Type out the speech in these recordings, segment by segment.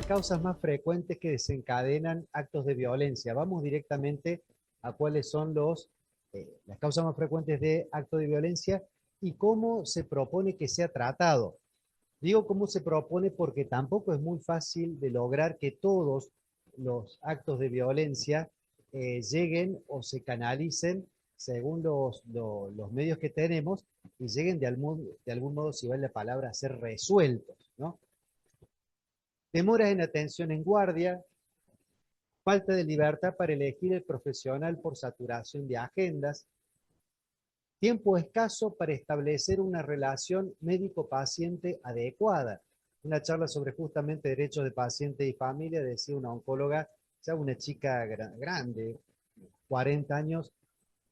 las causas más frecuentes que desencadenan actos de violencia. Vamos directamente a cuáles son las causas más frecuentes de actos de violencia y cómo se propone que sea tratado. Digo cómo se propone porque tampoco es muy fácil de lograr que todos los actos de violencia lleguen o se canalicen según los medios que tenemos y lleguen de algún modo, si vale la palabra, a ser resueltos, ¿no? Demoras en atención en guardia, falta de libertad para elegir el profesional por saturación de agendas, tiempo escaso para establecer una relación médico-paciente adecuada. Una charla sobre justamente derechos de paciente y familia, decía una oncóloga, ya una chica grande, 40 años,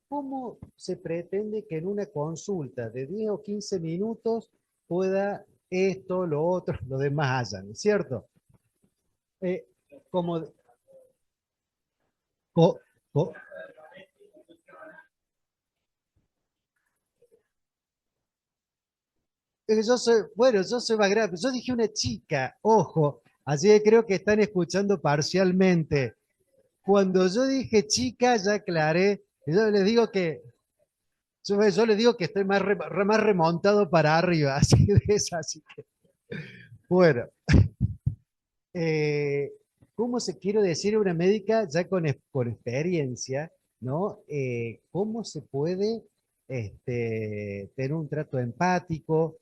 ¿cómo se pretende que en una consulta de 10 o 15 minutos pueda esto, lo otro, lo demás haya, ¿no es cierto? Eh, como, co- co- yo soy, bueno, yo soy más grande, yo dije una chica, ojo, así que creo que están escuchando parcialmente. Cuando yo dije chica, ya aclaré, yo les digo que, yo les digo que estoy más remontado para arriba, así que es así que, bueno, eh, ¿cómo se quiero decir a una médica ya con experiencia, ¿no? ¿Cómo se puede tener un trato empático,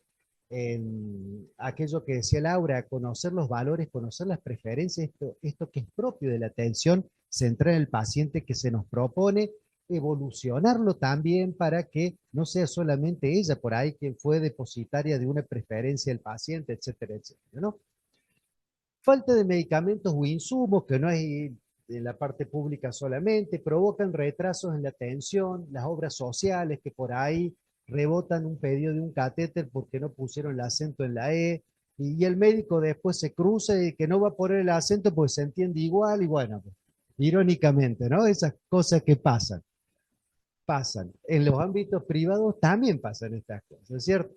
en aquello que decía Laura, conocer los valores, conocer las preferencias, esto que es propio de la atención central en el paciente que se nos propone, evolucionarlo también para que no sea solamente ella por ahí quien fue depositaria de una preferencia del paciente, etcétera, etcétera, ¿no? Falta de medicamentos o insumos, que no hay en la parte pública solamente, provocan retrasos en la atención, las obras sociales que por ahí rebotan un pedido de un catéter porque no pusieron el acento en la E, y el médico después se cruza y que no va a poner el acento pues se entiende igual, y bueno, irónicamente, ¿no? Esas cosas que pasan. En los ámbitos privados también pasan estas cosas, ¿cierto?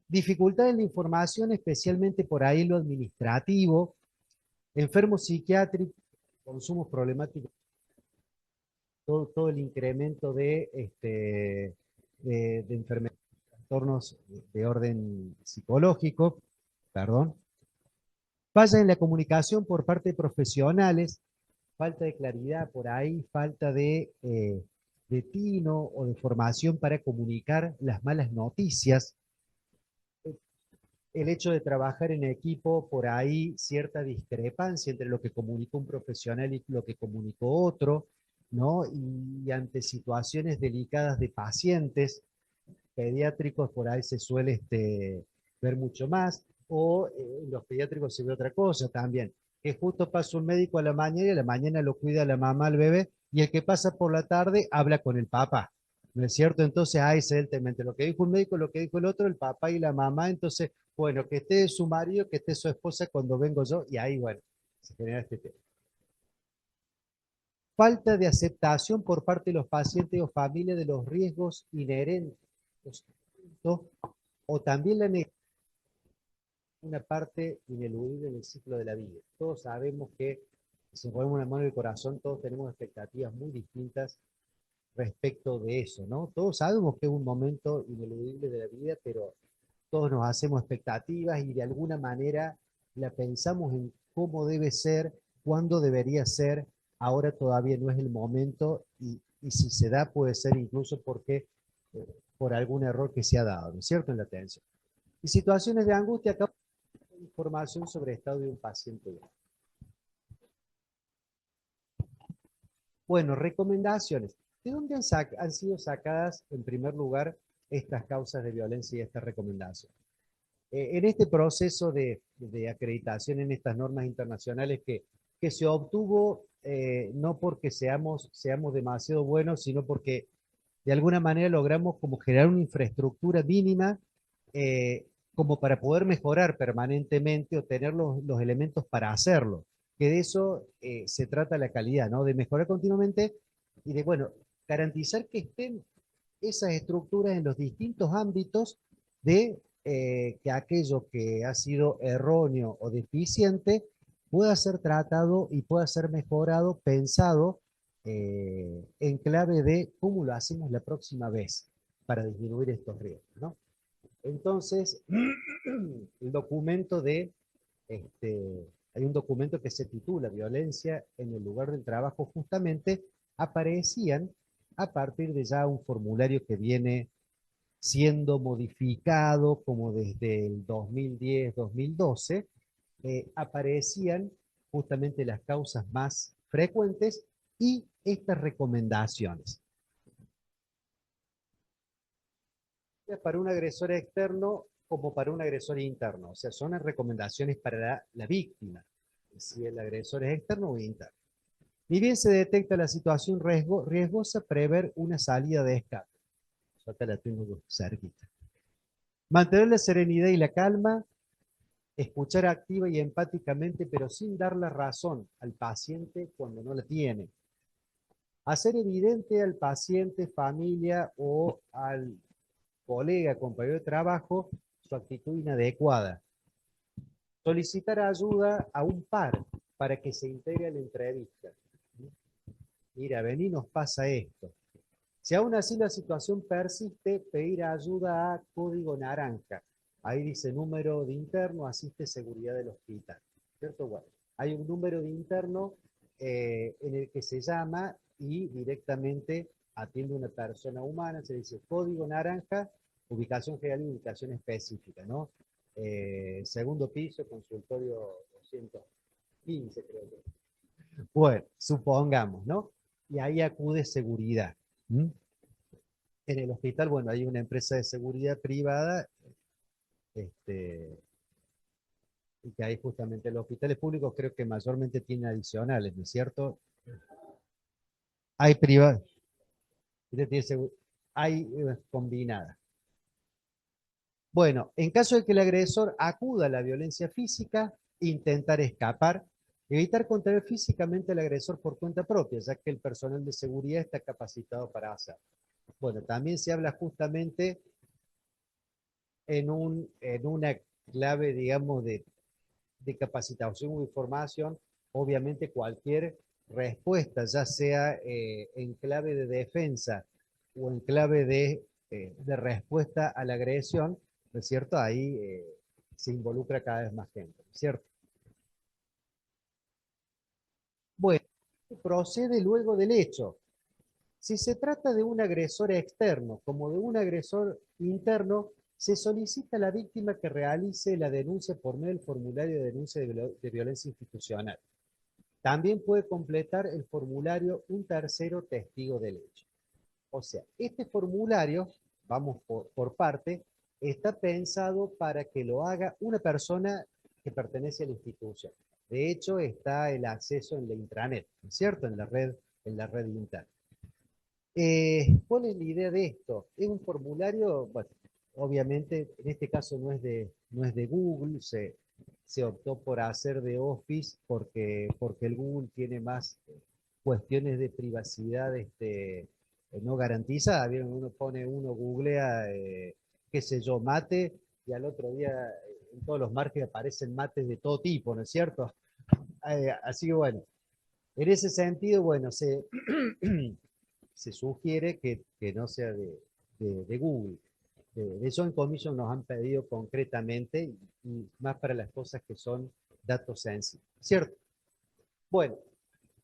Dificultad en la información, especialmente por ahí lo administrativo, enfermos psiquiátricos, consumos problemáticos, todo el incremento de enfermedades, trastornos de orden psicológico, perdón, falla en la comunicación por parte de profesionales, falta de claridad por ahí, falta de tino o de formación para comunicar las malas noticias, el hecho de trabajar en equipo, por ahí cierta discrepancia entre lo que comunicó un profesional y lo que comunicó otro, ¿no? Y ante situaciones delicadas de pacientes pediátricos, por ahí se suele ver mucho más, o los pediátricos se ve otra cosa también, que justo pasa un médico a la mañana y a la mañana lo cuida la mamá al bebé, y el que pasa por la tarde habla con el papá. ¿No es cierto? Entonces, ahí se el tema entre lo que dijo un médico, lo que dijo el otro, el papá y la mamá. Entonces, bueno, que esté su marido, que esté su esposa cuando vengo yo, y ahí, bueno, se genera este tema. Falta de aceptación por parte de los pacientes o familias de los riesgos inherentes, ¿no? O también la negación, una parte ineludible del ciclo de la vida. Todos sabemos que, si ponemos una mano en el corazón, todos tenemos expectativas muy distintas respecto de eso, ¿no? Todos sabemos que es un momento ineludible de la vida, pero todos nos hacemos expectativas y de alguna manera la pensamos en cómo debe ser, cuándo debería ser, ahora todavía no es el momento y si se da puede ser incluso porque por algún error que se ha dado, ¿no es cierto?, en la atención. Y situaciones de angustia, acá información sobre el estado de un paciente. Bueno, recomendaciones. ¿De dónde han sido sacadas, en primer lugar, estas causas de violencia y estas recomendaciones? En este proceso de acreditación en estas normas internacionales que se obtuvo no porque seamos demasiado buenos, sino porque de alguna manera logramos como generar una infraestructura mínima eh, como para poder mejorar permanentemente o tener los elementos para hacerlo. Que de eso se trata la calidad, ¿no? De mejorar continuamente y de, bueno, garantizar que estén esas estructuras en los distintos ámbitos de que aquello que ha sido erróneo o deficiente pueda ser tratado y pueda ser mejorado, pensado en clave de cómo lo hacemos la próxima vez para disminuir estos riesgos, ¿no? Entonces, el documento de, hay un documento que se titula Violencia en el lugar del trabajo, justamente aparecían a partir de ya un formulario que viene siendo modificado como desde el 2010-2012, aparecían justamente las causas más frecuentes y estas recomendaciones. Para un agresor externo como para un agresor interno, o sea, son las recomendaciones para la víctima, si el agresor es externo o interno. Ni bien se detecta la situación riesgosa, prever una salida de escape. Yo acá la tengo cerquita. Mantener la serenidad y la calma, escuchar activa y empáticamente, pero sin dar la razón al paciente cuando no la tiene. Hacer evidente al paciente, familia o al colega, compañero de trabajo, su actitud inadecuada. Solicitar ayuda a un par para que se integre a la entrevista. Mira, vení, nos pasa esto. Si aún así la situación persiste, pedir ayuda a código naranja. Ahí dice número de interno, asiste seguridad del hospital. ¿Cierto? Bueno, hay un número de interno en el que se llama y directamente atiende una persona humana, se dice código naranja, ubicación general y ubicación específica, ¿no? Segundo piso, consultorio 215, creo que. Bueno, supongamos, ¿no? Y ahí acude seguridad. ¿Mm? En el hospital, bueno, hay una empresa de seguridad privada, este, y que hay justamente los hospitales públicos creo que mayormente tienen adicionales, ¿no es cierto? Hay privadas, hay combinadas. Bueno, en caso de que el agresor acuda a la violencia física, intentar escapar, evitar contraer físicamente al agresor por cuenta propia, ya que el personal de seguridad está capacitado para hacerlo. Bueno, también se habla justamente en una clave, digamos, de capacitación o información, obviamente cualquier respuesta, ya sea en clave de defensa o en clave de respuesta a la agresión, ¿no es cierto? Ahí se involucra cada vez más gente, ¿no es cierto? Bueno, procede luego del hecho. Si se trata de un agresor externo como de un agresor interno, se solicita a la víctima que realice la denuncia por medio del formulario de denuncia de violencia institucional. También puede completar el formulario un tercero testigo del hecho. O sea, este formulario, vamos por parte, está pensado para que lo haga una persona que pertenece a la institución. De hecho, está el acceso en la intranet, ¿no es cierto? En la red interna. ¿Cuál es la idea de esto? Es un formulario, bueno, obviamente en este caso no es de Google, se optó por hacer de Office porque el Google tiene más cuestiones de privacidad no garantizada. ¿Vieron? Uno googlea, qué sé yo, mate, y al otro día en todos los markets aparecen mates de todo tipo, ¿no es cierto? Así que bueno, en ese sentido, bueno, se sugiere que no sea de Google. De eso en Commission nos han pedido concretamente y más para las cosas que son datos sensibles, ¿cierto? Bueno,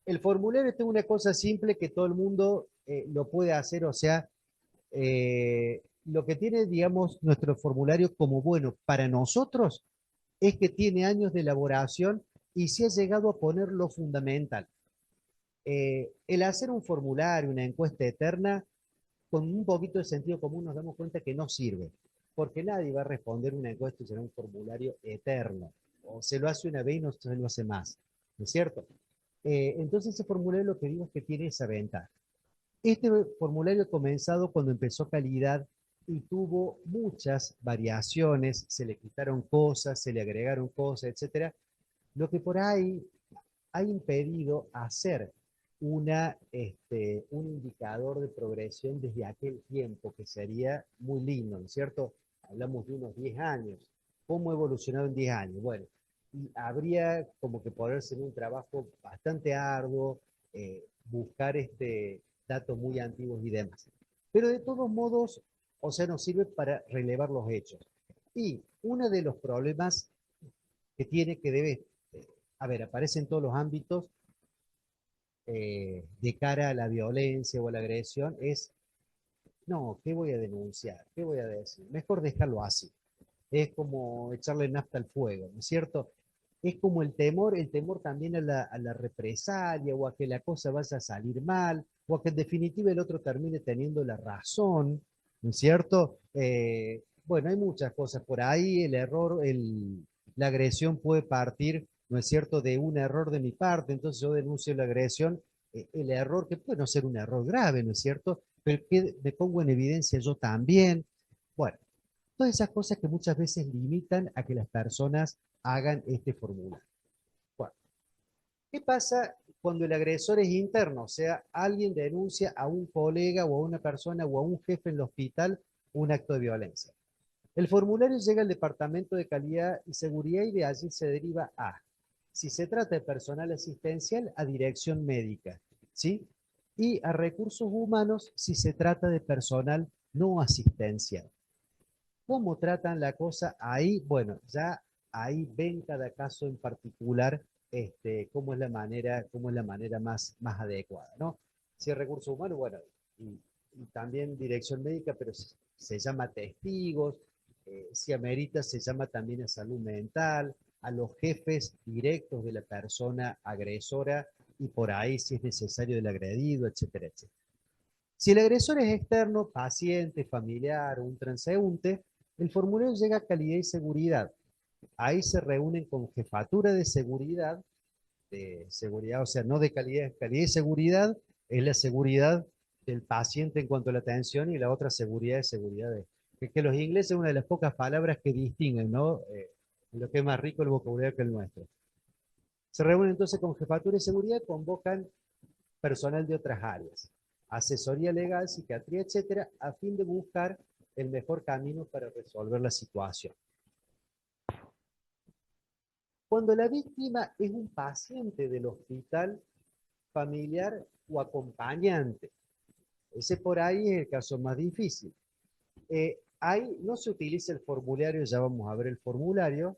el formulario es una cosa simple que todo el mundo lo puede hacer, o sea, lo que tiene, digamos, nuestro formulario como bueno para nosotros es que tiene años de elaboración y se ha llegado a poner lo fundamental. El hacer un formulario, una encuesta eterna, con un poquito de sentido común nos damos cuenta que no sirve, porque nadie va a responder una encuesta y será un formulario eterno, o se lo hace una vez y no se lo hace más, ¿no es cierto? Entonces ese formulario lo que digo es que tiene esa ventaja. Este formulario comenzado cuando empezó calidad y tuvo muchas variaciones, se le quitaron cosas, se le agregaron cosas, etcétera, lo que por ahí ha impedido hacer un indicador de progresión desde aquel tiempo, que sería muy lindo, ¿no es cierto? Hablamos de unos 10 años. ¿Cómo ha evolucionado en 10 años? Bueno, y habría como que ponerse en un trabajo bastante arduo, buscar datos muy antiguos y demás. Pero de todos modos, o sea, nos sirve para relevar los hechos. Y uno de los problemas que tiene, que debe, a ver, aparece en todos los ámbitos de cara a la violencia o a la agresión, es, no, ¿qué voy a denunciar? ¿Qué voy a decir? Mejor dejarlo así. Es como echarle nafta al fuego, ¿no es cierto? Es como el temor también a la represalia o a que la cosa vaya a salir mal, o a que en definitiva el otro termine teniendo la razón, ¿no es cierto? Bueno, hay muchas cosas por ahí, el error, la agresión puede partir, ¿no es cierto?, de un error de mi parte, entonces yo denuncio la agresión, el error que puede no ser un error grave, ¿no es cierto?, pero que me pongo en evidencia yo también. Bueno, todas esas cosas que muchas veces limitan a que las personas hagan este formulario. Bueno, ¿qué pasa cuando el agresor es interno? O sea, alguien denuncia a un colega o a una persona o a un jefe en el hospital un acto de violencia. El formulario llega al Departamento de Calidad y Seguridad y de allí se deriva a, si se trata de personal asistencial, a dirección médica, ¿sí? Y a recursos humanos si se trata de personal no asistencial. ¿Cómo tratan la cosa ahí? Bueno, ya ahí ven cada caso en particular cómo es la manera más adecuada, ¿no? Si es recursos humanos, bueno, y también dirección médica, pero se llama testigos, si amerita se llama también a salud mental, a los jefes directos de la persona agresora y por ahí si es necesario del agredido, etcétera, etcétera. Si el agresor es externo, paciente, familiar o un transeúnte, el formulario llega a calidad y seguridad. Ahí se reúnen con jefatura de seguridad, o sea, no de calidad, calidad y seguridad es la seguridad del paciente en cuanto a la atención y la otra seguridad es seguridad de... Que los ingleses es una de las pocas palabras que distinguen, ¿no? Lo que es más rico el vocabulario que el nuestro. Se reúnen entonces con jefatura y seguridad, convocan personal de otras áreas, asesoría legal, psiquiatría, etcétera, a fin de buscar el mejor camino para resolver la situación. Cuando la víctima es un paciente del hospital, familiar o acompañante, ese por ahí es el caso más difícil. Ahí no se utiliza el formulario, ya vamos a ver el formulario.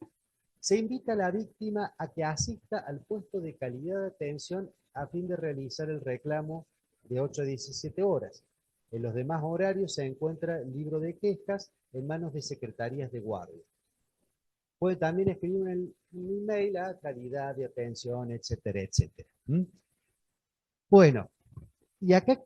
Se invita a la víctima a que asista al puesto de calidad de atención a fin de realizar el reclamo de 8 a 17 horas. En los demás horarios se encuentra el libro de quejas en manos de secretarías de guardia. Puede también escribir un email a calidad de atención, etcétera, etcétera. Bueno, y acá,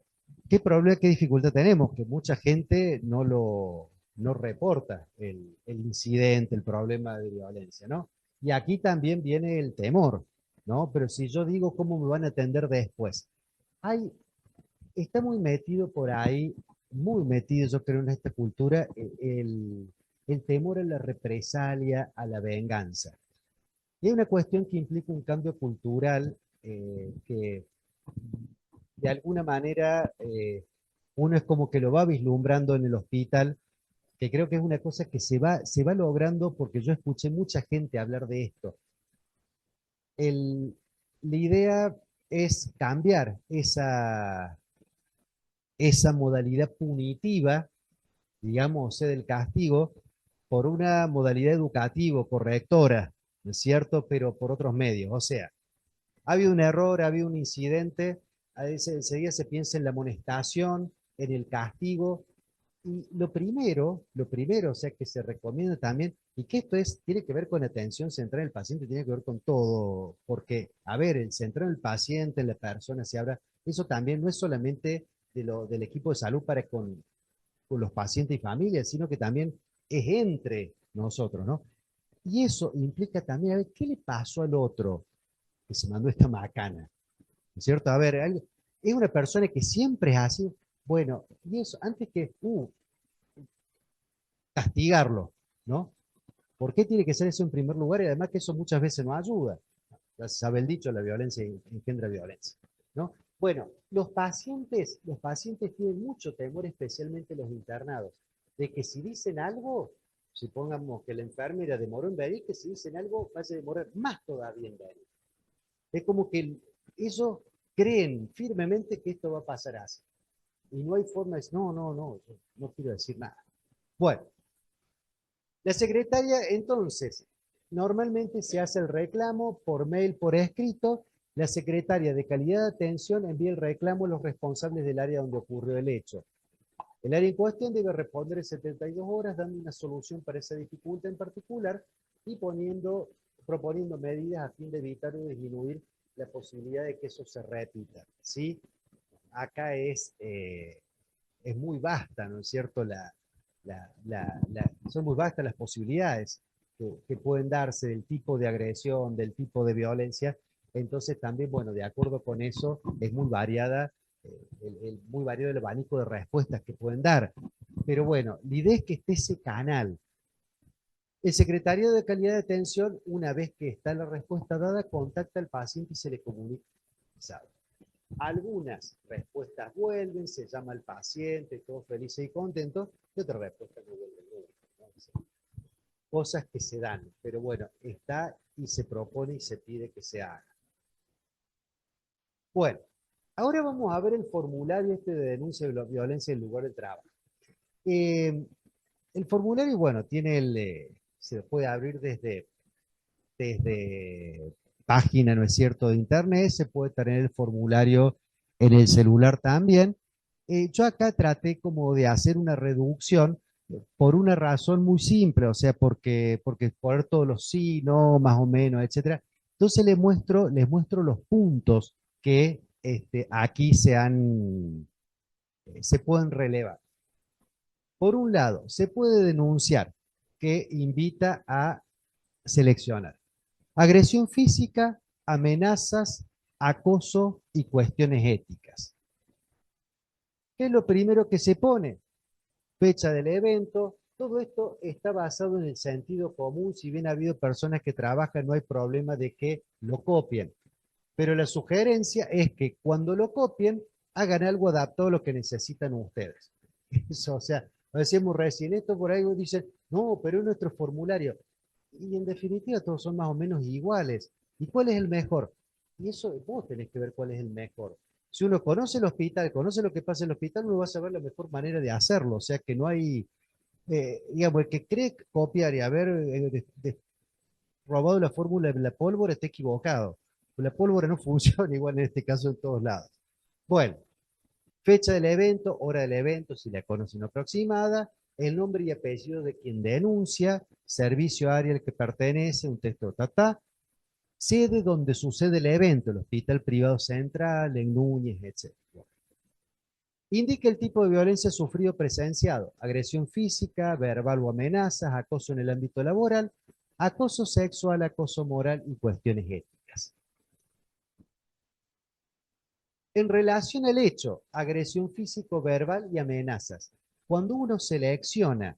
¿qué problema, qué dificultad tenemos? Que mucha gente no reporta el incidente, el problema de violencia, ¿no? Y aquí también viene el temor, ¿no? Pero si yo digo cómo me van a atender después, hay, está muy metido por ahí, muy metido, yo creo, en esta cultura, el temor a la represalia, a la venganza. Y hay una cuestión que implica un cambio cultural que de alguna manera uno es como que lo va vislumbrando en el hospital, que creo que es una cosa que se va logrando porque yo escuché mucha gente hablar de esto. El, la idea es cambiar esa modalidad punitiva, digamos, o sea, del castigo, por una modalidad educativa, correctora, ¿no es cierto? Pero por otros medios. O sea, ha habido un error, ha habido un incidente, a veces enseguida se piensa en la amonestación, en el castigo, y lo primero, o sea, que se recomienda también, y que esto tiene que ver con la atención central del paciente, tiene que ver con todo, porque, a ver, el central del paciente, en la persona, se habla, eso también no es solamente del equipo de salud para con los pacientes y familias, sino que también es entre nosotros, ¿no? Y eso implica también, a ver, ¿qué le pasó al otro que se mandó esta macana? ¿No es cierto? A ver, es una persona que siempre es así. Bueno, y eso, antes que castigarlo, ¿no? ¿Por qué tiene que ser eso en primer lugar? Y además que eso muchas veces no ayuda. Ya se sabe el dicho, la violencia engendra violencia, ¿no? Bueno, los pacientes tienen mucho temor, especialmente los internados, de que si dicen algo, Si pongamos que la enfermera demoró en venir, que si dicen algo, va a demorar más todavía en venir. Es como que ellos creen firmemente que esto va a pasar así. Y no hay forma de decir, no, no, no, yo no quiero decir nada. Bueno, la secretaria entonces, normalmente se hace el reclamo por mail, por escrito. La secretaria de calidad de atención envía el reclamo a los responsables del área donde ocurrió el hecho. El área en cuestión debe responder en 72 horas dando una solución para esa dificultad en particular y proponiendo medidas a fin de evitar o disminuir la posibilidad de que eso se repita. ¿Sí? Acá es muy vasta, ¿no es cierto? Son muy vastas las posibilidades que pueden darse del tipo de agresión, del tipo de violencia. Entonces también, bueno, de acuerdo con eso, es muy variada, muy variado el abanico de respuestas que pueden dar. Pero bueno, la idea es que esté ese canal. El secretario de calidad de atención, una vez que está la respuesta dada, contacta al paciente y se le comunica. Algunas respuestas vuelven, se llama al paciente, todos felices y contentos, y otras respuestas no vuelven nunca, ¿no? Cosas que se dan, pero bueno, está y se propone y se pide que se haga. Bueno, ahora vamos a ver el formulario este de denuncia de violencia en el lugar de trabajo. El formulario, bueno, se puede abrir desde página, ¿no es cierto?, de internet, se puede tener el formulario en el celular también. Yo acá traté como de hacer una reducción por una razón muy simple, o sea, porque poner todos los sí, no, más o menos, etcétera. Entonces les muestro los puntos que aquí se pueden relevar. Por un lado, se puede denunciar, que invita a seleccionar agresión física, amenazas, acoso y cuestiones éticas. ¿Qué es lo primero que se pone? Fecha del evento. Todo esto está basado en el sentido común. Si bien ha habido personas que trabajan, no hay problema de que lo copien. Pero la sugerencia es que cuando lo copien, hagan algo adaptado a lo que necesitan ustedes. Eso, o sea, lo decíamos recién, esto por ahí dicen, no, pero es nuestro formulario. Y en definitiva todos son más o menos iguales. ¿Y cuál es el mejor? Y eso vos tenés que ver cuál es el mejor. Si uno conoce el hospital, conoce lo que pasa en el hospital, uno va a saber la mejor manera de hacerlo. O sea que no hay, digamos, el que cree copiar y haber robado la fórmula de la pólvora está equivocado. La pólvora no funciona igual en este caso en todos lados. Bueno, fecha del evento, hora del evento, si la conocen aproximada, el nombre y apellido de quien denuncia, servicio área al que pertenece, un texto ta, sede donde sucede el evento, el Hospital Privado Central, en Núñez, etc. Indica el tipo de violencia sufrido o presenciado, agresión física, verbal o amenazas, acoso en el ámbito laboral, acoso sexual, acoso moral y cuestiones éticas. En relación al hecho, agresión físico-verbal y amenazas, cuando uno selecciona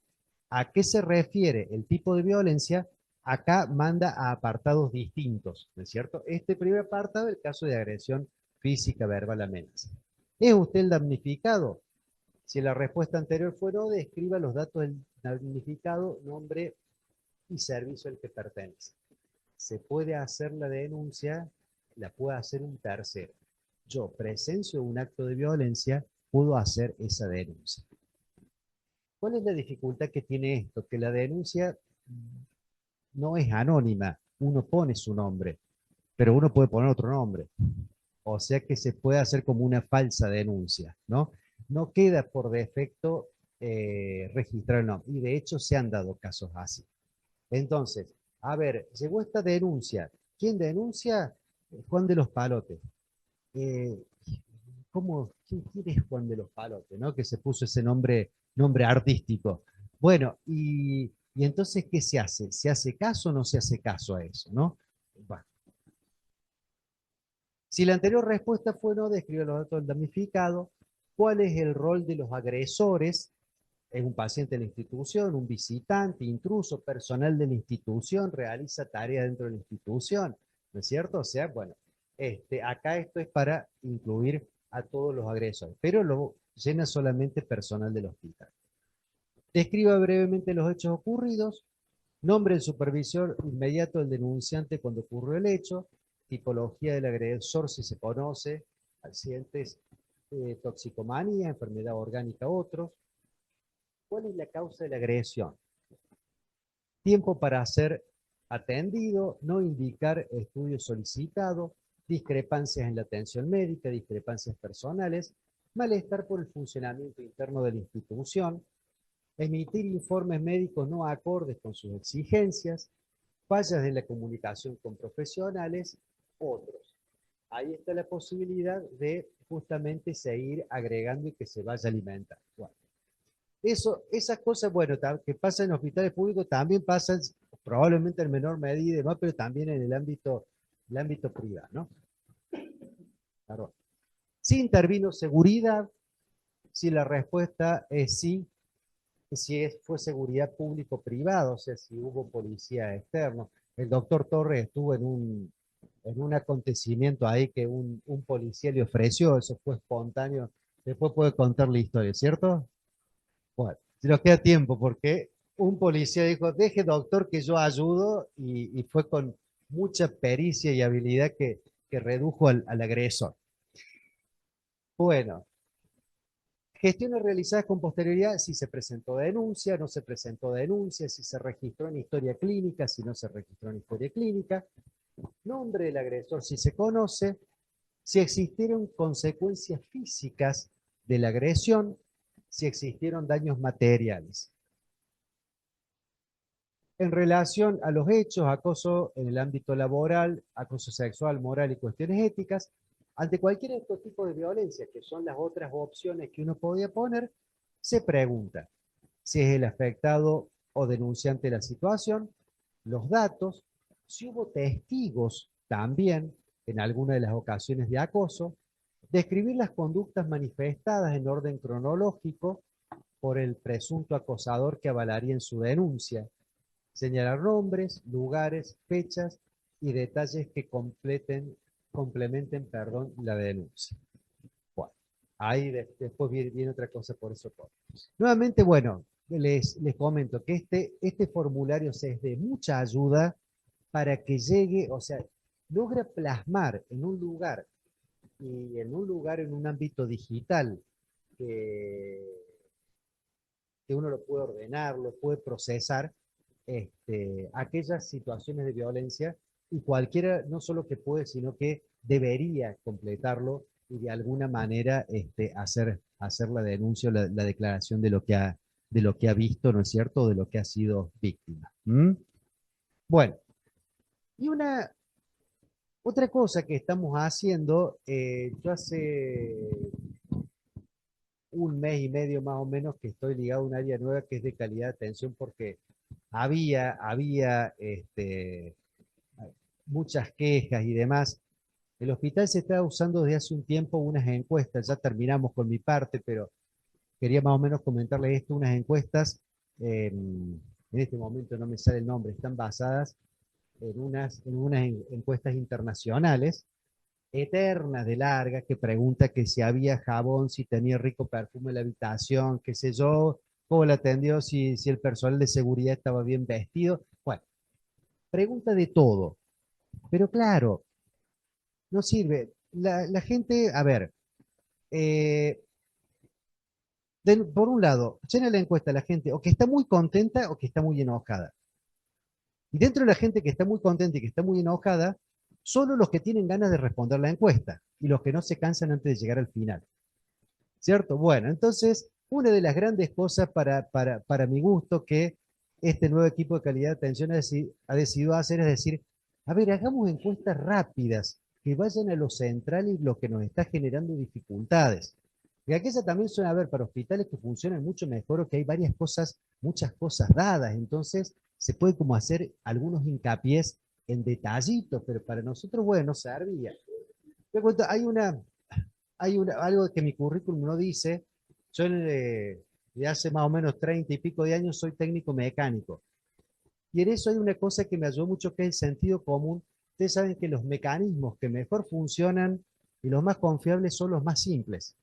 a qué se refiere el tipo de violencia, acá manda a apartados distintos, ¿no es cierto? Este primer apartado es el caso de agresión física, verbal, amenaza. ¿Es usted el damnificado? Si la respuesta anterior fue no, describa los datos del damnificado, nombre y servicio al que pertenece. Se puede hacer la denuncia, la puede hacer un tercero. Yo presencio un acto de violencia, puedo hacer esa denuncia. ¿Cuál es la dificultad que tiene esto? Que la denuncia no es anónima, uno pone su nombre, pero uno puede poner otro nombre. O sea que se puede hacer como una falsa denuncia, ¿no? No queda por defecto registrar el nombre. Y de hecho se han dado casos así. Entonces, a ver, llegó esta denuncia. ¿Quién denuncia? Juan de los Palotes. Eh, ¿Quién es Juan de los Palotes, ¿no? Que se puso ese nombre artístico. Bueno, y entonces, ¿qué se hace? ¿Se hace caso o no se hace caso a eso, no? Bueno, si la anterior respuesta fue no, describe los datos del damnificado. ¿Cuál es el rol de los agresores? Es un paciente de la institución, un visitante, intruso, personal de la institución, realiza tarea dentro de la institución, ¿no es cierto? O sea, bueno, acá esto es para incluir a todos los agresores, pero lo llena solamente personal del hospital. Describa brevemente los hechos ocurridos, nombre del supervisor inmediato del denunciante cuando ocurrió el hecho, tipología del agresor si se conoce, accidentes, toxicomanía, enfermedad orgánica, otros. ¿Cuál es la causa de la agresión? Tiempo para ser atendido, no indicar estudio solicitado, discrepancias en la atención médica, discrepancias personales, malestar por el funcionamiento interno de la institución, emitir informes médicos no acordes con sus exigencias, fallas de la comunicación con profesionales, otros. Ahí está la posibilidad de justamente seguir agregando y que se vaya alimentando. Bueno, esas cosas, bueno, que pasan en hospitales públicos también pasan probablemente en menor medida y demás, pero también en el ámbito privado, ¿no? Claro. Si intervino seguridad, si la respuesta es sí, si fue seguridad público-privado, o sea, si hubo policía externo. El doctor Torres estuvo en un acontecimiento ahí que un policía le ofreció, eso fue espontáneo. Después puede contar la historia, ¿cierto? Bueno, si nos queda tiempo, porque un policía dijo, deje doctor que yo ayudo, y fue con mucha pericia y habilidad que redujo al agresor. Bueno, gestiones realizadas con posterioridad, si se presentó denuncia, no se presentó denuncia, si se registró en historia clínica, si no se registró en historia clínica, nombre del agresor si se conoce, si existieron consecuencias físicas de la agresión, si existieron daños materiales. En relación a los hechos, acoso en el ámbito laboral, acoso sexual, moral y cuestiones éticas, ante cualquier de estos tipos de violencia, que son las otras opciones que uno podía poner, se pregunta si es el afectado o denunciante de la situación, los datos, si hubo testigos también en alguna de las ocasiones de acoso, describir las conductas manifestadas en orden cronológico por el presunto acosador que avalaría en su denuncia, señalar nombres, lugares, fechas y detalles que complementen, la denuncia. Bueno, ahí después viene otra cosa por eso. Nuevamente, bueno, les comento que este formulario es de mucha ayuda para que llegue, o sea, logra plasmar en un ámbito digital, que, que uno lo puede ordenar, lo puede procesar, aquellas situaciones de violencia, y cualquiera no solo que puede, sino que debería completarlo y de alguna manera hacer la denuncia o la declaración de lo que ha visto, ¿no es cierto?, de lo que ha sido víctima. ¿Mm? Bueno, y otra cosa que estamos haciendo, yo hace un mes y medio más o menos que estoy ligado a un área nueva que es de calidad de atención, porque había muchas quejas y demás. El hospital se está usando desde hace un tiempo unas encuestas, ya terminamos con mi parte, pero quería más o menos comentarle esto, unas encuestas, en este momento no me sale el nombre, están basadas en unas encuestas internacionales, eternas de largas, que pregunta que si había jabón, si tenía rico perfume en la habitación, qué sé yo, cómo la atendió, si el personal de seguridad estaba bien vestido. Bueno, pregunta de todo. Pero claro, no sirve. La gente, a ver, eh, por un lado, llena la encuesta la gente o que está muy contenta o que está muy enojada. Y dentro de la gente que está muy contenta y que está muy enojada, solo los que tienen ganas de responder la encuesta y los que no se cansan antes de llegar al final. ¿Cierto? Bueno, entonces, una de las grandes cosas para mi gusto que este nuevo equipo de calidad de atención ha decidido hacer es decir, a ver, hagamos encuestas rápidas que vayan a lo central y lo que nos está generando dificultades. Y aquella también suena, a ver, para hospitales que funcionan mucho mejor o que hay muchas cosas dadas, entonces se puede como hacer algunos hincapiés en detallitos, pero para nosotros, bueno, no servía. Te cuento, algo que mi currículum no dice. Yo de hace más o menos 30 y pico de años soy técnico mecánico. Y en eso hay una cosa que me ayudó mucho, que es el sentido común. Ustedes saben que los mecanismos que mejor funcionan y los más confiables son los más simples.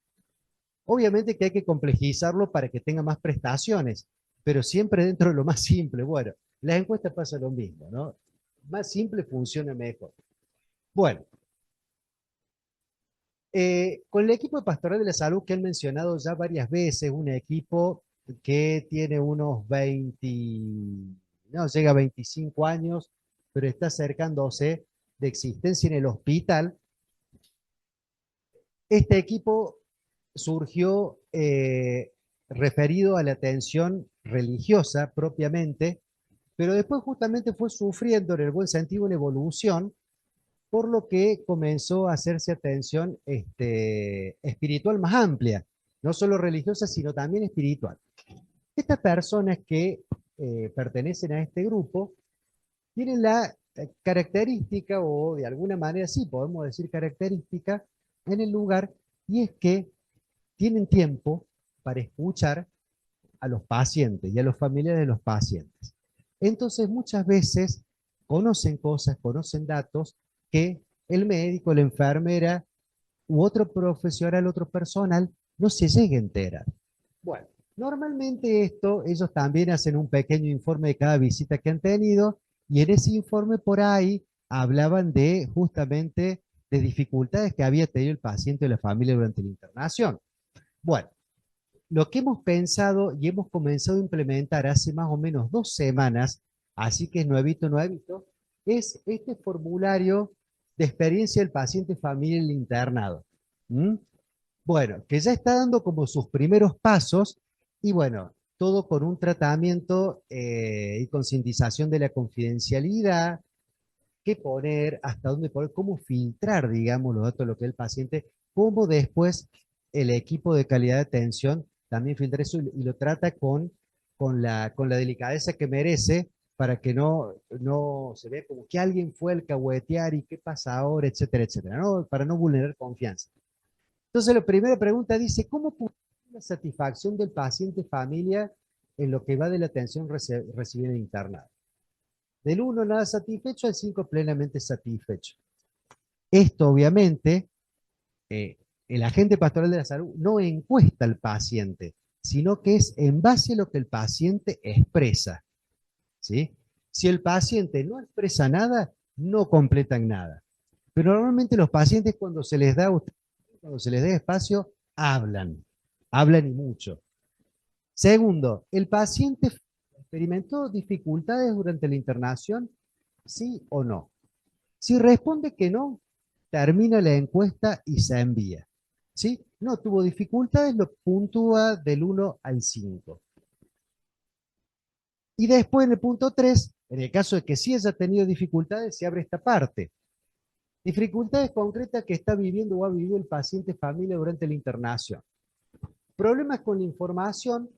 Obviamente que hay que complejizarlo para que tenga más prestaciones, pero siempre dentro de lo más simple. Bueno, las encuestas pasa lo mismo, ¿no? Más simple funciona mejor. Bueno, con el equipo de Pastoral de la Salud que han mencionado ya varias veces, un equipo que tiene unos 20, no llega a 25 años, pero está acercándose de existencia en el hospital. Este equipo surgió referido a la atención religiosa propiamente, pero después justamente fue sufriendo en el buen sentido una evolución, por lo que comenzó a hacerse atención espiritual más amplia, no solo religiosa, sino también espiritual. Estas personas que pertenecen a este grupo tienen la característica, o de alguna manera sí podemos decir característica, en el lugar, y es que tienen tiempo para escuchar a los pacientes y a los familiares de los pacientes. Entonces, muchas veces conocen cosas, conocen datos que el médico, la enfermera u otro profesional, otro personal, no se llegue a enterar. Bueno, normalmente esto, ellos también hacen un pequeño informe de cada visita que han tenido, y en ese informe por ahí hablaban de justamente de dificultades que había tenido el paciente o la familia durante la internación. Bueno, lo que hemos pensado y hemos comenzado a implementar hace más o menos 2 semanas, así que es nuevito, nuevito, es este formulario de experiencia del paciente familia en el internado. ¿Mm? Bueno, que ya está dando como sus primeros pasos, y bueno, todo con un tratamiento y concientización de la confidencialidad, qué poner, hasta dónde poner, cómo filtrar, digamos, los datos de lo que es el paciente, cómo después el equipo de calidad de atención también filtra eso y lo trata con la delicadeza que merece, para que no se vea como que alguien fue a alcahuetear y qué pasa ahora, etcétera, etcétera, ¿no? Para no vulnerar confianza. Entonces, la primera pregunta dice, ¿cómo puede la satisfacción del paciente familia en lo que va de la atención recibida en internado? Del 1 nada satisfecho al 5 plenamente satisfecho. Esto obviamente, el agente pastoral de la salud no encuesta al paciente, sino que es en base a lo que el paciente expresa, ¿sí? Si el paciente no expresa nada, no completan nada. Pero normalmente los pacientes, cuando se les da espacio, hablan y mucho. Segundo, el paciente experimentó dificultades durante la internación, sí o no. Si responde que no, termina la encuesta y se envía. ¿Sí? No tuvo dificultades, lo puntúa del 1 al 5. Y después en el punto 3, en el caso de que sí haya tenido dificultades, se abre esta parte. Dificultades concretas que está viviendo o ha vivido el paciente familia durante la internación. Problemas con la información,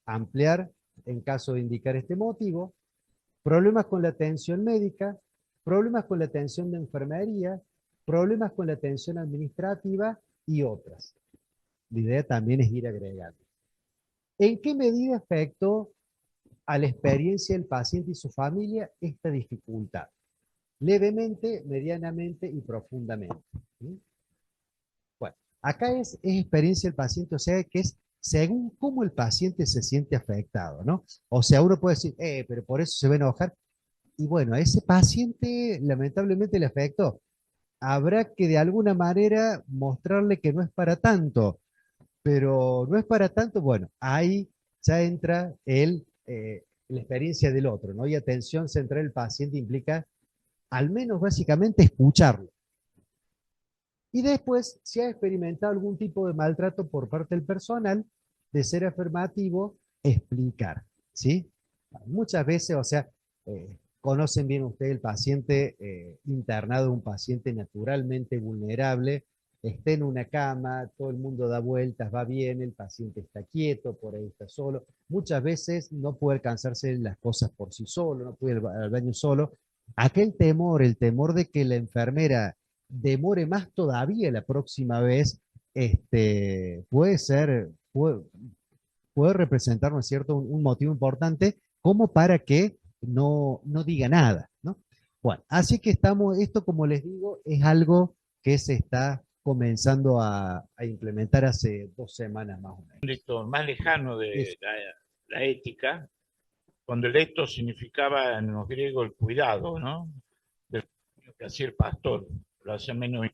ampliar en caso de indicar este motivo. Problemas con la atención médica, problemas con la atención de enfermería, problemas con la atención administrativa y otras. La idea también es ir agregando. ¿En qué medida afectó a la experiencia del paciente y su familia esta dificultad? Levemente, medianamente y profundamente. ¿Sí? Bueno, acá es experiencia del paciente, o sea que es según cómo el paciente se siente afectado, ¿no? O sea, uno puede decir, pero por eso se va a enojar. Y bueno, a ese paciente lamentablemente le afectó. Habrá que de alguna manera mostrarle que no es para tanto, pero no es para tanto, bueno, ahí ya entra la experiencia del otro, ¿no? Y atención central del paciente implica al menos básicamente escucharlo. Y después, si ha experimentado algún tipo de maltrato por parte del personal, de ser afirmativo, explicar, ¿sí? Muchas veces, o sea, conocen bien ustedes el paciente internado, un paciente naturalmente vulnerable, está en una cama, todo el mundo da vueltas, va bien, el paciente está quieto, por ahí está solo. Muchas veces no puede alcanzarse las cosas por sí solo, no puede ir al baño solo. Aquel temor, el temor de que la enfermera demore más todavía la próxima vez, puede ser, puede representar, ¿no es cierto?, un motivo importante como para que no diga nada, ¿no? Bueno, así que esto como les digo, es algo que se está comenzando a implementar hace 2 semanas más o menos. Ámbito más lejano de Es, la, la ética, cuando el etos significaba en los griegos el cuidado, ¿no? De lo que hacía el pastor, lo hacía menos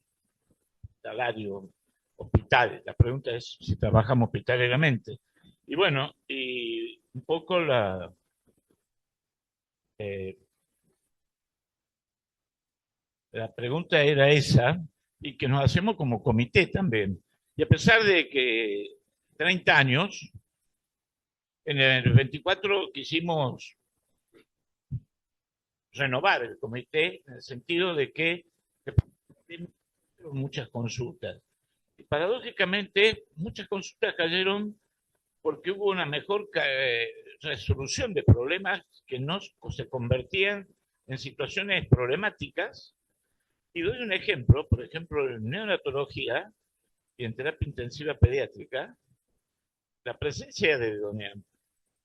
hospitalario, hospital. La pregunta es si trabajamos hospitalariamente. Y bueno, y un poco eh, la pregunta era esa, y que nos hacemos como comité también. Y a pesar de que 30 años, en el 24 quisimos renovar el comité en el sentido de que muchas consultas. Y paradójicamente, muchas consultas cayeron porque hubo una mejor resolución de problemas que no se convertían en situaciones problemáticas. Y doy un ejemplo, por ejemplo, en neonatología y en terapia intensiva pediátrica, la presencia de doña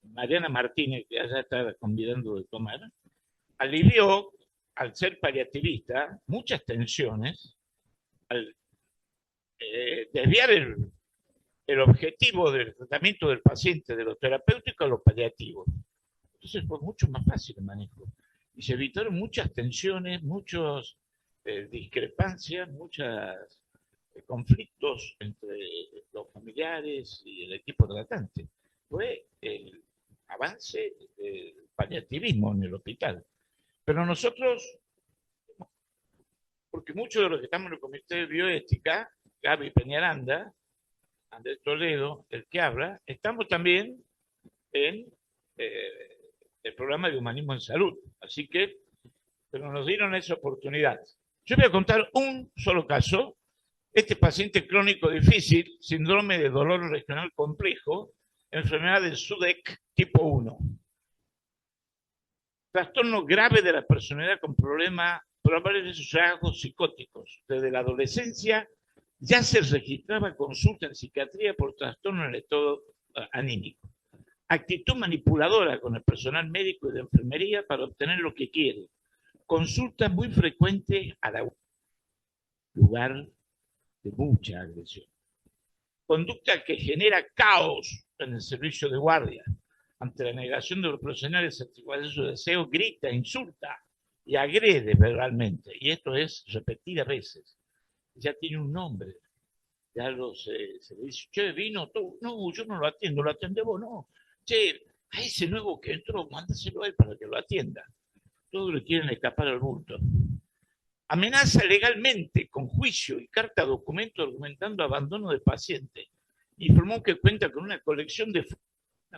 Mariana Martínez, que allá está convidando de tomar, alivió, al ser paliativista, muchas tensiones, al desviar el objetivo del tratamiento del paciente de lo terapéutico a lo paliativo. Entonces fue mucho más fácil el manejo. Y se evitaron muchas tensiones, muchas discrepancias, muchos conflictos entre los familiares y el equipo tratante. Fue el avance del paliativismo en el hospital. Pero nosotros, porque muchos de los que estamos en el comité de bioética, Gaby Peñaranda, Andrés Toledo, el que habla, estamos también en el programa de humanismo en salud. Así que, pero nos dieron esa oportunidad. Yo voy a contar un solo caso. Este paciente crónico difícil, síndrome de dolor regional complejo, enfermedad del SUDEC tipo 1. Trastorno grave de la personalidad con probables rasgos psicóticos. Desde la adolescencia ya se registraba consulta en psiquiatría por trastorno en el estado anímico. Actitud manipuladora con el personal médico y de enfermería para obtener lo que quiere. Consulta muy frecuente a la lugar de mucha agresión. Conducta que genera caos en el servicio de guardia. Ante la negación de los profesionales a satisfacer su deseo, grita, insulta y agrede verbalmente. Y esto es repetidas veces. Ya tiene un nombre. Ya se le dice, che, vino tú. No, yo no lo atiendo, lo atiende vos, no. Che, a ese nuevo que entró, mándaselo a él para que lo atienda. Todos le quieren escapar al bulto. Amenaza legalmente con juicio y carta documento argumentando abandono del paciente. Informó que cuenta con una colección de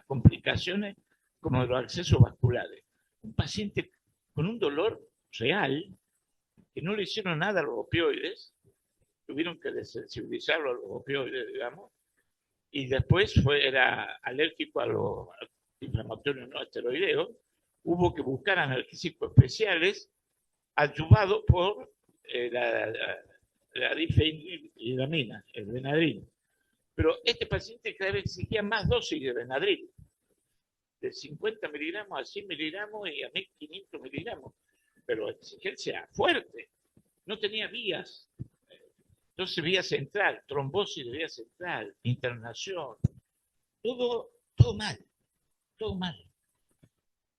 complicaciones como de los accesos vasculares. Un paciente con un dolor real, que no le hicieron nada a los opioides, tuvieron que desensibilizarlo a los opioides, digamos, y después era alérgico a los inflamatorios no esteroideos, hubo que buscar analgésicos especiales ayudado por la difenidramina, el Benadryl. Pero este paciente cada vez exigía más dosis de Benadryl, de 50 miligramos a 100 miligramos y a 1500 miligramos, pero exigencia fuerte. No tenía vías. Entonces, vía central, trombosis de vía central, internación, todo mal, todo mal.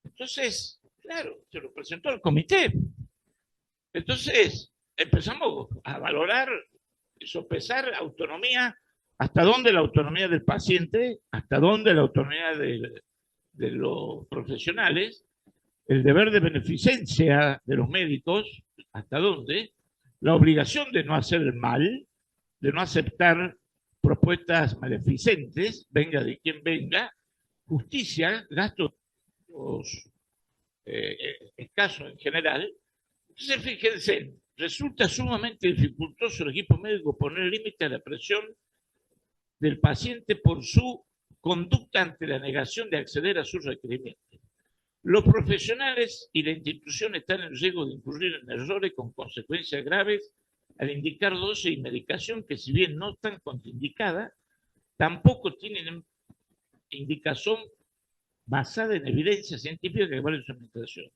Entonces, claro, se lo presentó al comité. Entonces, empezamos a valorar, sopesar autonomía, hasta dónde la autonomía del paciente, hasta dónde la autonomía de los profesionales, el deber de beneficencia de los médicos, hasta dónde, la obligación de no hacer el mal, de no aceptar propuestas maleficentes, venga de quien venga, justicia, gastos escasos en general. Entonces, fíjense, resulta sumamente dificultoso el equipo médico poner límite a la presión del paciente por su conducta ante la negación de acceder a sus requerimientos. Los profesionales y la institución están en riesgo de incurrir en errores con consecuencias graves al indicar dosis y medicación que, si bien no están contraindicadas, tampoco tienen indicación basada en evidencia científica que vale su administración.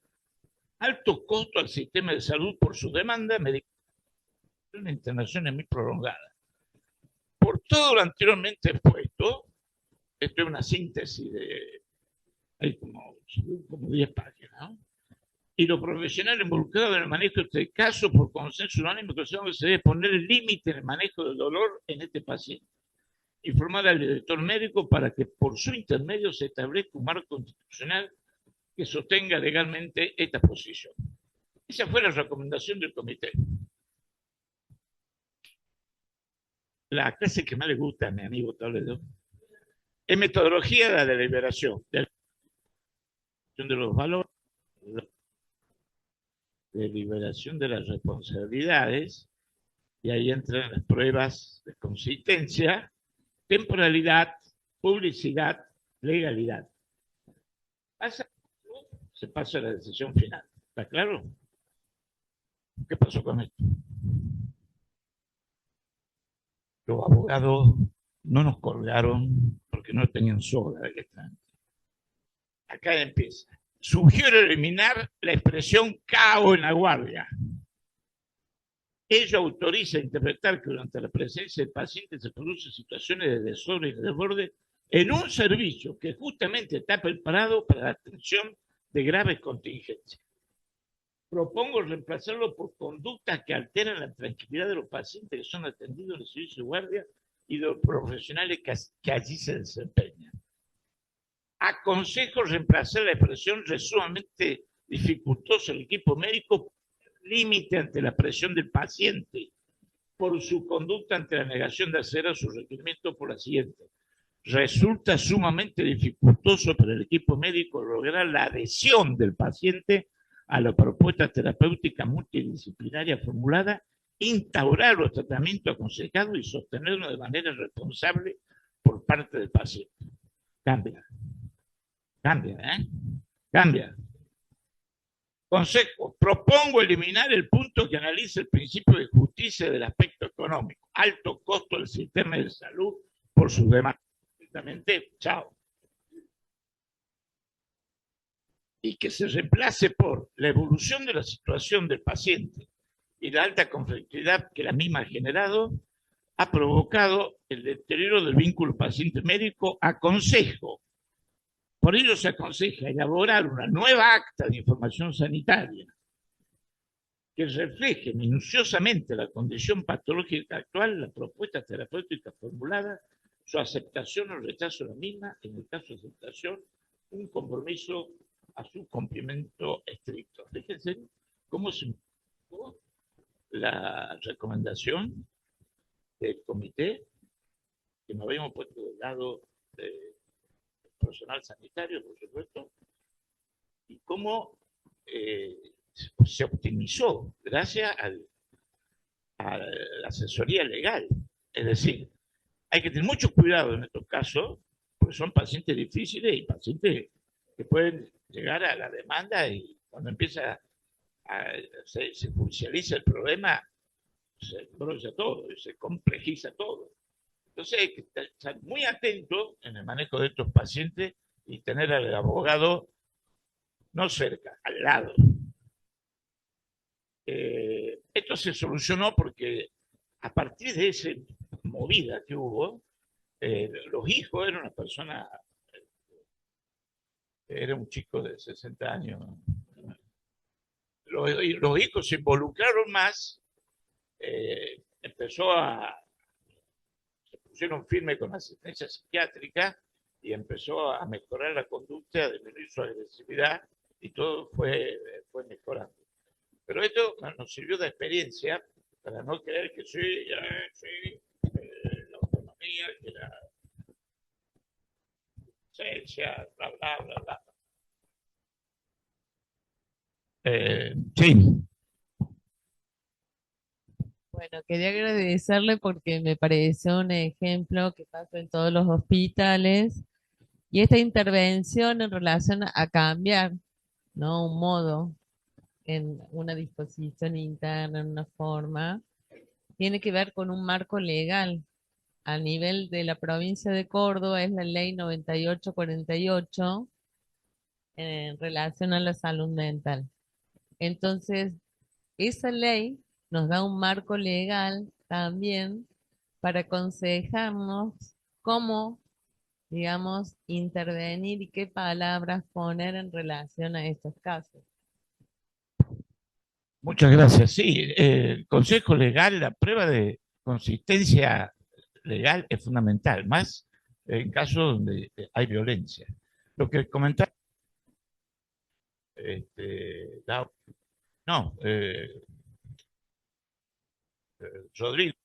Alto costo al sistema de salud por su demanda, medicación e internaciones muy prolongadas. Por todo lo anteriormente expuesto, esto es una síntesis de como 10 páginas, ¿no? Y los profesionales involucrados en el manejo de este caso, por consenso unánime, consideran que se debe poner el límite en el manejo del dolor en este paciente. Informar al director médico para que por su intermedio se establezca un marco constitucional que sostenga legalmente esta posición. Esa fue la recomendación del comité. La clase que más le gusta a mi amigo Toledo es metodología de la deliberación, de los valores, deliberación de las responsabilidades, y ahí entran las pruebas de consistencia, temporalidad, publicidad, legalidad. Se pasa a la decisión final. ¿Está claro? ¿Qué pasó con esto? Los abogados no nos colgaron porque no tenían soga directamente. Acá empieza. Sugiero eliminar la expresión cao en la guardia. Ello autoriza a interpretar que durante la presencia del paciente se producen situaciones de desorden y de desborde en un servicio que justamente está preparado para la atención de graves contingencias. Propongo reemplazarlo por conductas que alteran la tranquilidad de los pacientes que son atendidos en el servicio de guardia y de los profesionales que allí se desempeñan. Aconsejo reemplazar la expresión sumamente dificultosa al equipo médico, límite ante la presión del paciente por su conducta ante la negación de acceder a su requerimiento por la siguiente. Resulta sumamente dificultoso para el equipo médico lograr la adhesión del paciente a la propuesta terapéutica multidisciplinaria formulada, instaurar los tratamientos aconsejados y sostenerlos de manera responsable por parte del paciente. Cambia. Cambia. Consejo, propongo eliminar el punto que analiza el principio de justicia del aspecto económico, alto costo del sistema de salud por sus demandas. Chao. Y que se reemplace por la evolución de la situación del paciente y la alta conflictividad que la misma ha generado, ha provocado el deterioro del vínculo paciente-médico. Aconsejo. Por ello se aconseja elaborar una nueva acta de información sanitaria que refleje minuciosamente la condición patológica actual, la propuesta terapéutica formulada, su aceptación o rechazo de la misma, en el caso de aceptación, un compromiso a su cumplimiento estricto. Fíjense cómo se implicó la recomendación del comité, que nos habíamos puesto del lado del personal sanitario, por supuesto, y cómo se optimizó gracias a la asesoría legal. Es decir, hay que tener mucho cuidado en estos casos, porque son pacientes difíciles y pacientes que pueden llegar a la demanda, y cuando empieza se judicializa el problema, se embrolla todo, se complejiza todo. Entonces hay que estar muy atento en el manejo de estos pacientes y tener al abogado no cerca, al lado. Esto se solucionó porque a partir de esa movida que hubo, los hijos, era una persona, era un chico de 60 años, los hijos se involucraron más, se pusieron firme con asistencia psiquiátrica y empezó a mejorar la conducta, a disminuir su agresividad y todo fue mejorando. Pero esto nos sirvió de experiencia para no creer que sí, la autonomía, que la ciencia, bla, bla, bla, bla. Sí. Bueno, quería agradecerle porque me pareció un ejemplo que pasa en todos los hospitales y esta intervención en relación a cambiar, ¿no? Un modo en una disposición interna, en una forma, tiene que ver con un marco legal. A nivel de la provincia de Córdoba es la ley 9848 en relación a la salud mental. Entonces, esa ley nos da un marco legal también para aconsejarnos cómo digamos, intervenir y qué palabras poner en relación a estos casos. Muchas gracias. Sí, el consejo legal, la prueba de consistencia legal es fundamental, más en casos donde hay violencia. Lo que comentaba, no, Rodrigo,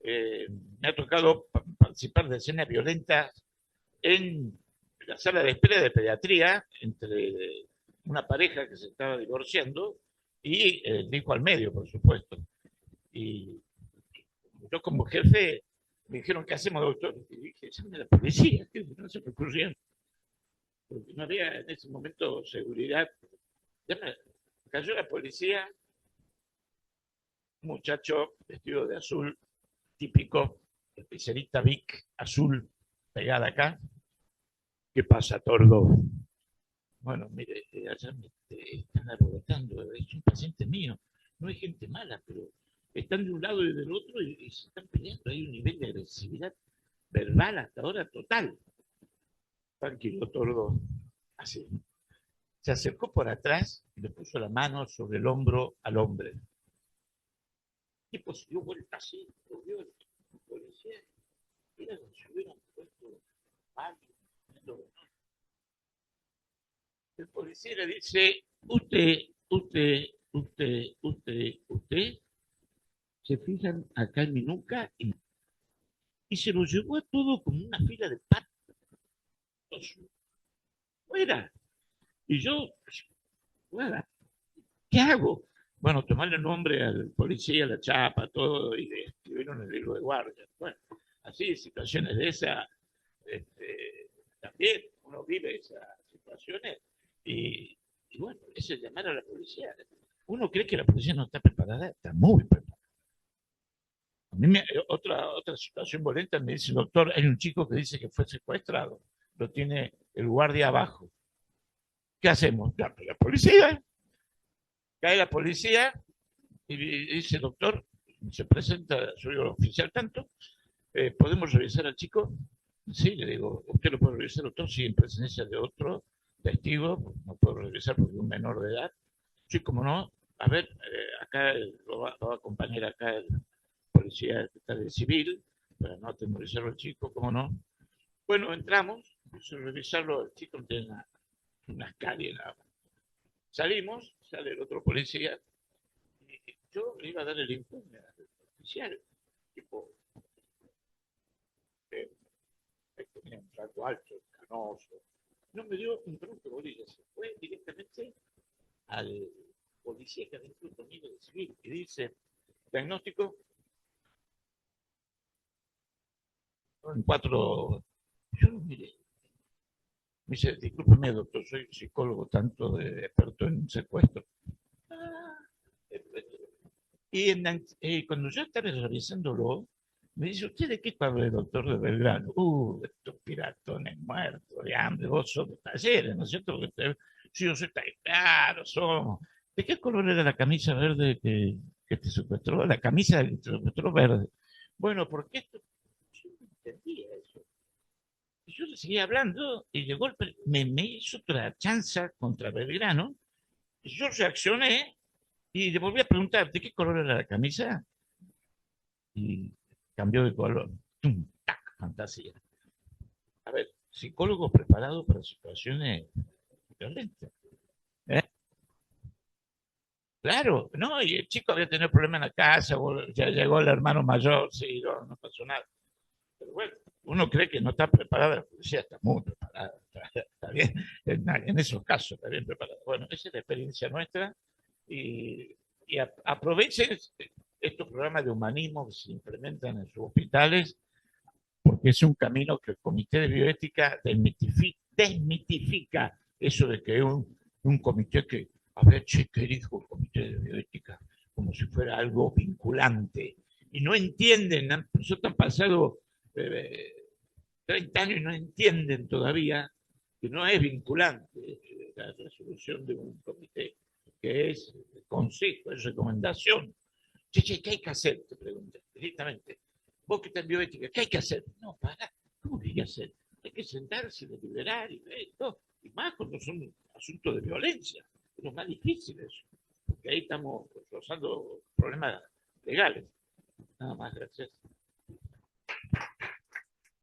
eh, me ha tocado participar de escenas violentas en la sala de espera de pediatría entre una pareja que se estaba divorciando y el hijo al medio, por supuesto. Y yo como jefe me dijeron, ¿qué hacemos, doctor? Y dije, llame a la policía, que no se me ocurrió, porque no había en ese momento seguridad. Cayó la policía, un muchacho vestido de azul, típico, especialista Vic, azul, pegada acá. ¿Qué pasa, tordo? Bueno, mire, allá me están alborotando, es un paciente mío, no hay gente mala, pero están de un lado y del otro y se están peleando, hay un nivel de agresividad verbal hasta ahora total. Tranquilo, tordo. Así. Se acercó por atrás y le puso la mano sobre el hombro al hombre. El tipo se dio vuelta así, lo vio el policía, era como si hubieran puesto mal. El policía le dice, usted, se fijan acá en mi nuca y se lo llevó a todo como una fila de patos. Fuera. Y yo, fuera. ¿Qué hago? Bueno, tomarle el nombre al policía, la chapa, todo, y le escribieron el libro de guardia. Bueno, así, situaciones de esa, también uno vive esas situaciones y, y bueno, eso es llamar a la policía. Uno cree que la policía no está preparada, está muy preparada. A mí otra situación violenta me dice, doctor, hay un chico que dice que fue secuestrado, lo tiene el guardia abajo. ¿Qué hacemos? La policía. Cae la policía y dice, doctor, se presenta, soy el oficial tanto, ¿podemos revisar al chico? Sí, le digo, ¿usted lo puede revisar, doctor? Sí, en presencia de otro testigo, no puedo revisar porque es un menor de edad. Sí, como no, a ver, acá lo va a acompañar acá el policía de civil, para no atemorizarlo al chico, como no. Bueno, entramos, puse a revisarlo, el chico no tiene unas caries nada más. Salimos, sale el otro policía, y yo le iba a dar el informe al oficial, tipo, eh, tenía un trato alto, canoso. No me dio un tronco de bolilla, se fue directamente al policía que había conmigo de civil y dice, diagnóstico, son 4. Yo lo miré. Me dice, discúlpeme, doctor, soy psicólogo, tanto de experto en secuestro. Ah, y cuando yo estaba revisándolo, me dice, ¿usted de qué cuadro es, doctor de Belgrano? Estos piratones muertos de hambre, vos sos de Talleres, ¿no es cierto? Sí, yo soy claro, somos. ¿De qué color era la camisa verde que te secuestró? La camisa que te secuestró verde. Bueno, porque esto, yo no entendía eso. Y yo le seguía hablando y llegó me hizo otra chanza contra Belgrano. Y yo reaccioné y le volví a preguntar, ¿de qué color era la camisa? Y cambió de color. ¡Tum! ¡Tac! Fantasía. A ver, psicólogos preparados para situaciones violentas. ¿Eh? Claro, no, y el chico había tenido problemas en la casa, ya llegó el hermano mayor, sí, no pasó nada. Pero bueno, uno cree que no está preparada, la policía está muy preparada, está bien, en esos casos está bien preparada. Bueno, esa es la experiencia nuestra y aprovechen estos programas de humanismo que se implementan en sus hospitales, porque es un camino que el Comité de Bioética desmitifica eso de que es un comité que, a ver, che, ¿qué dijo el Comité de Bioética? Como si fuera algo vinculante. Y no entienden, nosotros han pasado 30 años y no entienden todavía que no es vinculante la resolución de un comité, que es consejo, es recomendación. Che, ¿qué hay que hacer? Te preguntan directamente. vos que estás en bioética, ¿qué hay que hacer? No, para, ¿cómo que hay que hacer? Hay que sentarse, deliberar y ver todo. Y más cuando son asuntos de violencia, es lo más difícil eso, porque ahí estamos rozando problemas legales. Nada más, gracias.